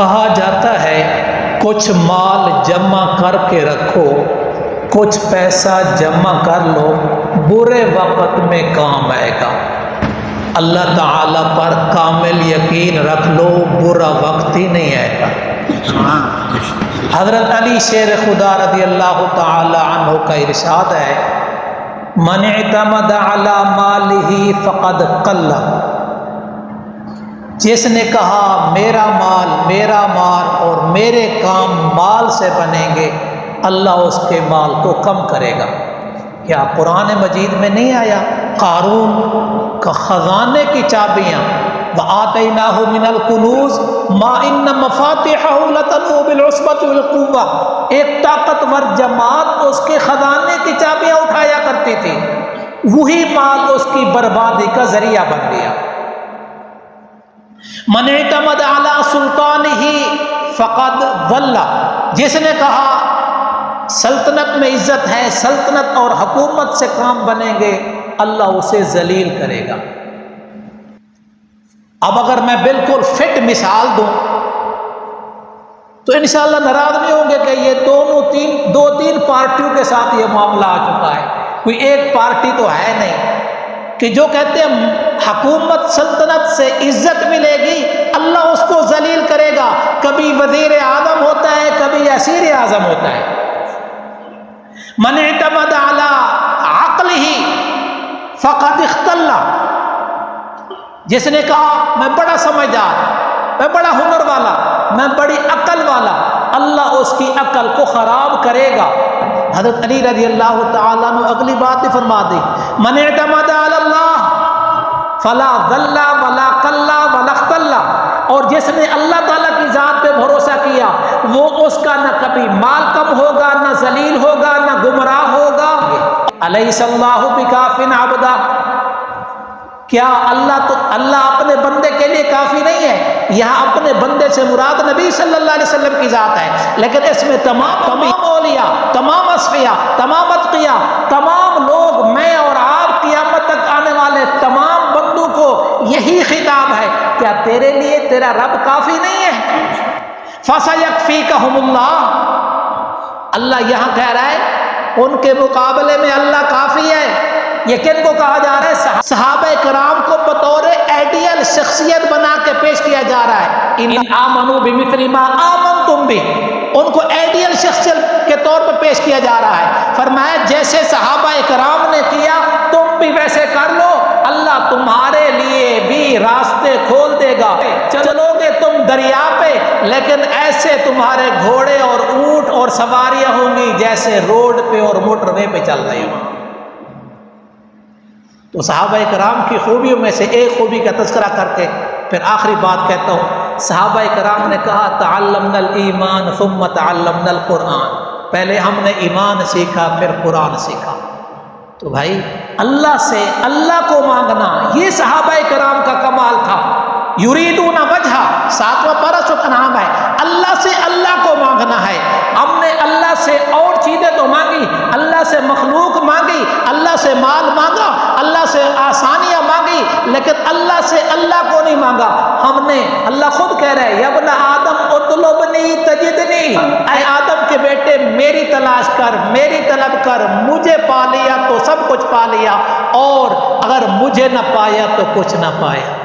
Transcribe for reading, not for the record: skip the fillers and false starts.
کہا جاتا ہے کچھ مال جمع کر کے رکھو، کچھ پیسہ جمع کر لو، برے وقت میں کام آئے گا۔ اللہ تعالیٰ پر کامل یقین رکھ لو، برا وقت ہی نہیں آئے گا۔ حضرت علی شیر خدا رضی اللہ تعالی عنہ کا ارشاد ہے، من اعتمد علی مالہ فقد قل، جس نے کہا میرا مال اور میرے کام مال سے بنیں گے، اللہ اس کے مال کو کم کرے گا۔ کیا قرآن مجید میں نہیں آیا قارون کا خزانے کی چابیاں وَآتَيْنَاهُ مِنَ الْكُنُوزِ مَا إِنَّ مَفَاتِحَهُ لَتَنُوءُ بِالْعُصْبَةِ أُولِي الْقُوَّةِ، ایک طاقتور جماعت اس کے خزانے کی چابیاں اٹھایا کرتی تھی، وہی مال اس کی بربادی کا ذریعہ بن گیا۔ من اعتمد علی سلطانہ فقد ضل، جس نے کہا سلطنت میں عزت ہے، سلطنت اور حکومت سے کام بنیں گے، اللہ اسے ذلیل کرے گا۔ اب اگر میں بالکل فٹ مثال دوں تو انشاءاللہ ناراض نہیں ہوں گے کہ یہ دو تین پارٹیوں کے ساتھ یہ معاملہ آ چکا ہے، کوئی ایک پارٹی تو ہے نہیں کہ جو کہتے ہیں حکومت سلطنت سے عزت ملے گی، اللہ اس کو ذلیل کرے گا۔ کبھی وزیر اعظم ہوتا ہے، کبھی اسیر اعظم ہوتا ہے۔ من اعتمد علی عقلہ فقد اختل، جس نے کہا میں بڑا سمجھدار، میں بڑا ہنر والا، میں بڑی عقل والا، اللہ اس کی عقل کو خراب کرے گا۔ حضرت علی رضی اللہ تعالیٰ عنہ اگلی بات فرما دی، من اعتمد علی اللہ فلا ضل ولا قل ولا اختل، اور جس نے اللہ تعالیٰ کی ذات پہ بھروسہ کیا وہ اس کا نہ کبھی مال کم ہوگا، نہ ذلیل ہوگا، نہ گمراہ ہوگا۔ الیس اللہ بکاف عبدا، کیا اللہ اپنے بندے کے لیے کافی نہیں ہے؟ یہاں اپنے بندے سے مراد نبی صلی اللہ علیہ وسلم کی ذات ہے، لیکن اس میں تمام اولیاء، تمام اصفیاء، تمام اتقیاء، تمام لوگ، میں اور آپ، قیامت تک آنے والے تمام بندوں کو یہی خطاب ہے، کیا تیرے لیے تیرا رب کافی نہیں ہے؟ فَسَيَكْفِيكَهُمُ اللَّهُ، اللہ یہاں کہہ رہا ہے ان کے مقابلے میں اللہ کافی ہے۔ یہ کن کو کہا جا رہا ہے؟ صحابہ کرام کو بطور آئیڈیل شخصیت بنا کے پیش کیا جا رہا ہے۔ ان آمنوا بمثل ما آمنتم بہ، ان کو آئیڈیل شخصیت کے طور پر پیش کیا جا رہا ہے۔ فرمایا جیسے صحابہ کرام نے کیا تم بھی ویسے کر لو، اللہ تمہارے لیے بھی راستے کھول دے گا۔ چلو گے تم دریا پہ، لیکن ایسے تمہارے گھوڑے اور اونٹ اور سواریاں ہوں گی جیسے روڈ پہ اور موٹر وے پہ چل رہے ہوں۔ تو صحابہ کرام کی خوبیوں میں سے ایک خوبی کا تذکرہ کر کے پھر آخری بات کہتا ہوں، صحابہ کرام نے کہا تعلمنا الایمان ثم تعلمنا القرآن، پہلے ہم نے ایمان سیکھا پھر قرآن سیکھا۔ تو بھائی اللہ سے اللہ کو مانگنا یہ صحابہ کرام کا کمال تھا۔ یریدون وجہ، 7واں پارہ سورۃ انعام ہے، اللہ سے اللہ کو مانگنا ہے۔ ہم نے اللہ سے اور چیزیں تو مانگی، اللہ سے مخلوق مانگی، اللہ سے مال مانگا، اللہ سے آسانیاں مانگی، لیکن اللہ سے اللہ کو نہیں مانگا۔ ہم نے، اللہ خود کہہ رہے ہیں یا ابن آدم اطلبنی تجدنی، اے آدم کے بیٹے میری تلاش کر، میری طلب کر، مجھے پا لیا تو سب کچھ پا لیا، اور اگر مجھے نہ پایا تو کچھ نہ پایا۔